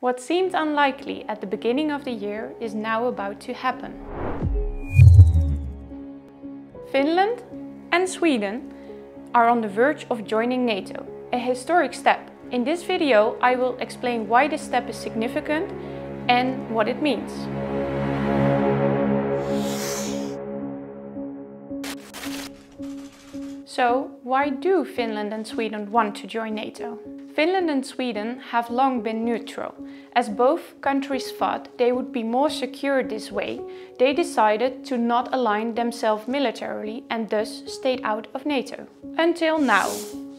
What seemed unlikely at the beginning of the year is now about to happen. Finland and Sweden are on the verge of joining NATO, a historic step. In this video, I will explain why this step is significant and what it means. So, why do Finland and Sweden want to join NATO? Finland and Sweden have long been neutral. As both countries thought they would be more secure this way, they decided to not align themselves militarily and thus stayed out of NATO. Until now.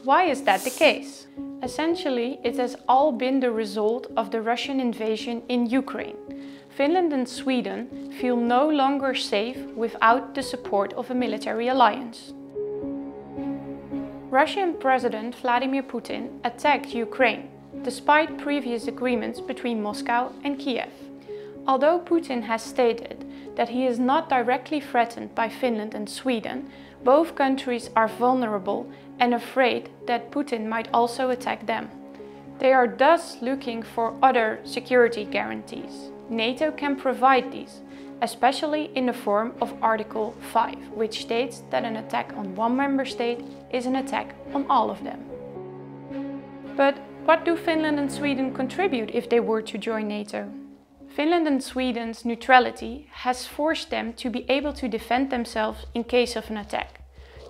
Why is that the case? Essentially, it has all been the result of the Russian invasion in Ukraine. Finland and Sweden feel no longer safe without the support of a military alliance. Russian President Vladimir Putin attacked Ukraine, despite previous agreements between Moscow and Kiev. Although Putin has stated that he is not directly threatened by Finland and Sweden, both countries are vulnerable and afraid that Putin might also attack them. They are thus looking for other security guarantees. NATO can provide these, especially in the form of Article 5, which states that an attack on one member state is an attack on all of them. But what do Finland and Sweden contribute if they were to join NATO? Finland and Sweden's neutrality has forced them to be able to defend themselves in case of an attack.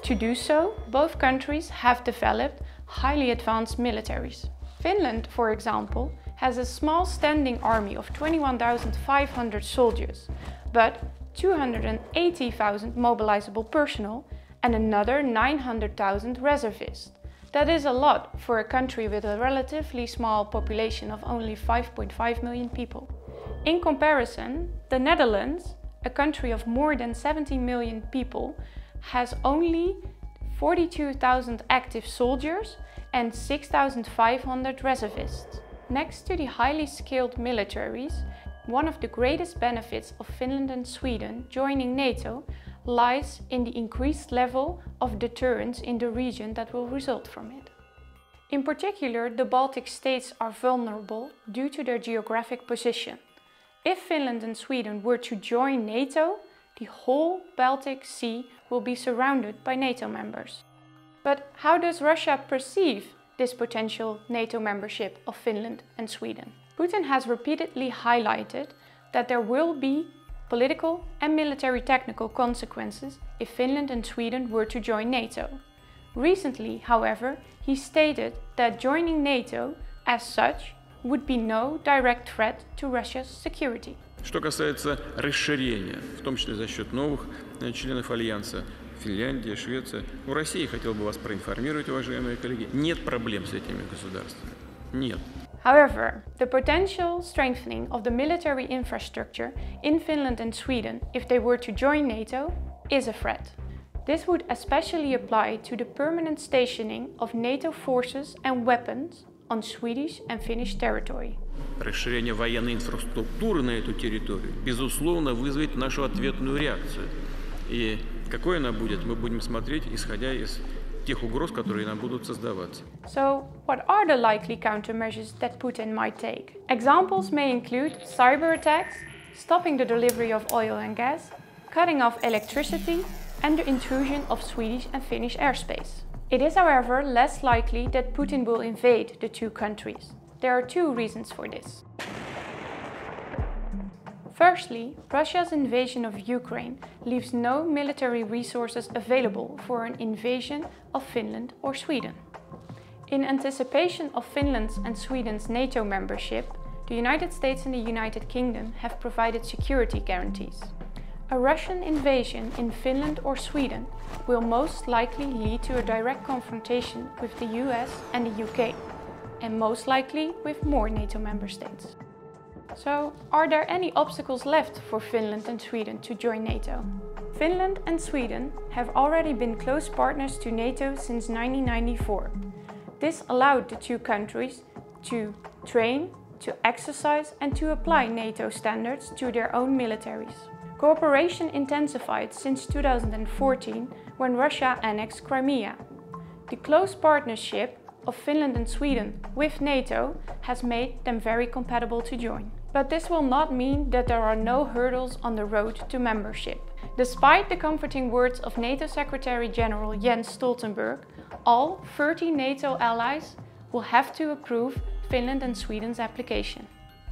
To do so, both countries have developed highly advanced militaries. Finland, for example, has a small standing army of 21,500 soldiers, but 280,000 mobilizable personnel and another 900,000 reservists. That is a lot for a country with a relatively small population of only 5.5 million people. In comparison, the Netherlands, a country of more than 70 million people, has only 42,000 active soldiers and 6,500 reservists. Next to the highly skilled militaries, one of the greatest benefits of Finland and Sweden joining NATO lies in the increased level of deterrence in the region that will result from it. In particular, the Baltic states are vulnerable due to their geographic position. If Finland and Sweden were to join NATO, the whole Baltic Sea will be surrounded by NATO members. But how does Russia perceive this potential NATO membership of Finland and Sweden? Putin has repeatedly highlighted that there will be political and military technical consequences if Finland and Sweden were to join NATO. Recently, however, he stated that joining NATO, as such, would be no direct threat to Russia's security. Что касается расширения, в том числе за счет новых членов Альянса, Финляндия, Швеция, у России, хотел бы вас проинформировать, уважаемые коллеги, нет проблем с этими государствами. Нет. However, the potential strengthening of the military infrastructure in Finland and Sweden, if they were to join NATO, is a threat. This would especially apply to the permanent stationing of NATO forces and weapons on Swedish and Finnish territory. Расширение военной инфраструктуры на эту территорию, безусловно, вызовет нашу ответную реакцию. И какой она будет, мы будем смотреть, исходя из тех угроз, которые нам будут создаваться. So, what are the likely countermeasures that Putin might take? Examples may include cyber attacks, stopping the delivery of oil and gas, cutting off electricity, and the intrusion of Swedish and Finnish airspace. It is, however, less likely that Putin will invade the two countries. There are two reasons for this. Firstly, Russia's invasion of Ukraine leaves no military resources available for an invasion of Finland or Sweden. In anticipation of Finland's and Sweden's NATO membership, the United States and the United Kingdom have provided security guarantees. A Russian invasion in Finland or Sweden will most likely lead to a direct confrontation with the US and the UK, and most likely with more NATO member states. So, are there any obstacles left for Finland and Sweden to join NATO? Finland and Sweden have already been close partners to NATO since 1994. This allowed the two countries to train, to exercise and to apply NATO standards to their own militaries. Cooperation intensified since 2014 when Russia annexed Crimea. The close partnership of Finland and Sweden with NATO has made them very compatible to join. But this will not mean that there are no hurdles on the road to membership. Despite the comforting words of NATO Secretary General Jens Stoltenberg, all 30 NATO allies will have to approve Finland and Sweden's application.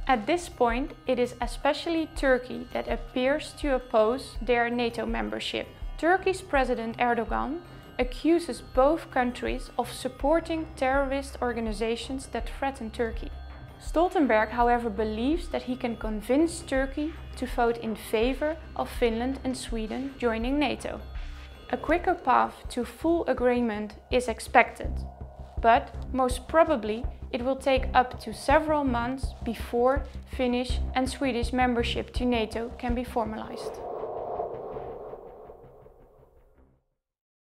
At this point, it is especially Turkey that appears to oppose their NATO membership. Turkey's President Erdogan accuses both countries of supporting terrorist organizations that threaten Turkey. Stoltenberg, however, believes that he can convince Turkey to vote in favor of Finland and Sweden joining NATO. A quicker path to full agreement is expected, but most probably it will take up to several months before Finnish and Swedish membership to NATO can be formalized.